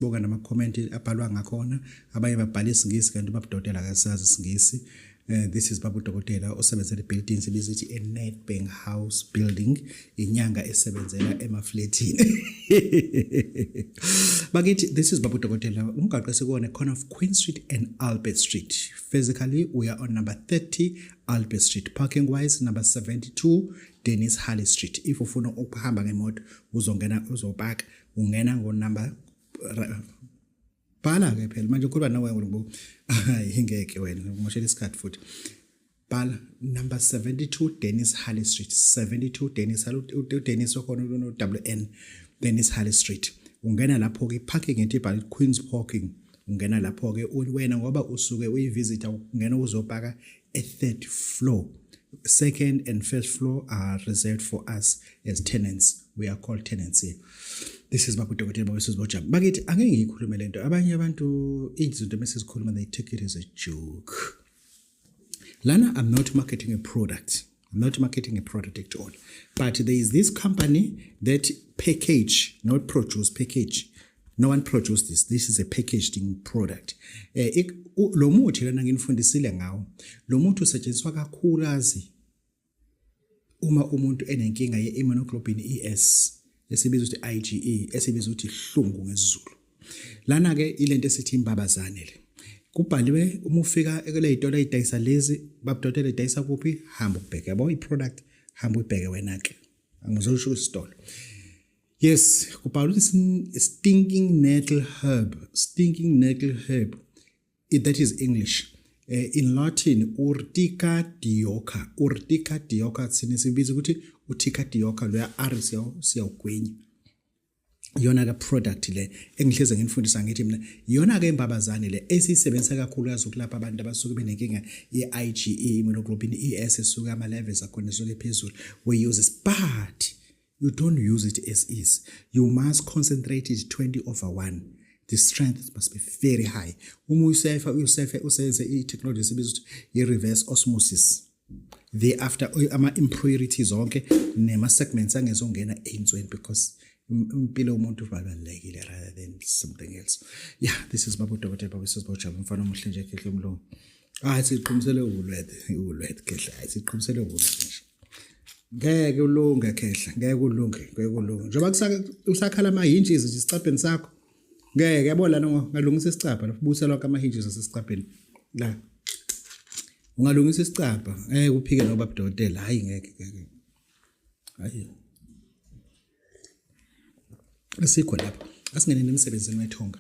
boka nama-comment abhalwa ngakhona abanye babhala isingisi kanti babudokotela akasazi isingisi. This is Babu Dokotela osebenzela buildings ibiza ithi a Nedbank House building inyanga esebenzela emafletini. Bakithi this is Babu Dokotela umgaqo sekuwona corner of Queen Street and Albert Street. Physically we are on number 30 Albert Street, parking wise number 72 Dennis Harley Street. If ufuna ukuhamba ngemoto uzongena uzopaka ungena ngo number bhala ke phela manje kuba nawe ngoku ingeke wena ngoshela isikhathi futhi bhala number 72 Dennis Harley Street, 72 Dennis Harley Dennis okhona no WN Dennis Harley Street. Ungena lapho ke parking into ibhala Queen's Parking, ungena lapho ke wena ngoba usuke uyivisita ungena uzopaka a third floor. Second and first floor are reserved for us as tenants. We are called tenants here. This is Babu Dokotela Babesizboja. Bakithi angeke ngiyikhulume lento. Abanye abantu izinto mesizikhuluma they take it as a joke. Lana, I'm not marketing a product. I'm not marketing a product at all. But there is this company that package, not produce, package. No one produced this. This is a packaged product. Lo muthi lana nginifundisile ngawo. Lo muthi usetshenziswa kakhulukazi uma umuntu enenkinga ye-immunoglobulin ES esibizwa ukuthi IgE, esibizwa ukuthi hlungu ngesizulu. Lana ke ilento esithi imbabazane le. Kubhaliwe uma ufika ekule itolo eyidayisa lezi babudokotela edayisa kuphi hamba ubheke yabo i-product hamba ubheke wena ke. Angizosho isitolo. Yes, kubhalwe stinking nettle herb. Stinking nettle herb. That is English. In Latin, Urtica dioica. Urtica dioica sinisibiza ukuthi Urtica dioica lo ya R siyawugwenya. Yona ke product le engihleze nginifundisa ngithi mina yona ke imbabazane le esisebenzisa kakhulu ukulapha abantu abasuke benenkinga ye-IgE, immunoglobulin ES esuka ama levels akhona esuke phezulu. We use this, but you don't use it as is. You must concentrate it 20/1. The strength must be very high. Uma usenze i-technology esibiza ukuthi i-reverse osmosis. Thereafter ama-impurities zonke nema-segments angezongena ey'nsweni because impilo yomuntu ibalulekile rather than something else. Yeah, this is Babu Dokotela Babesizboja mfana omuhle nje kehle umlungu. Siqinisele ulwethe kehle. Siqinisele ulwethe nje. Ngeke ulunge khehla, ngeke ulunge. Njengoba usakhala ama hinges nje isicapheni sakho. Ngeke yabona ngalungisa isicapha lokubusa lonke ama hinges asesicapheni. La. Ungalungisa isicapha, uphike no Babu Dokotela, hayi ngeke. Hayi. Asikho lapha. Asingene nemsebenzini wethonga.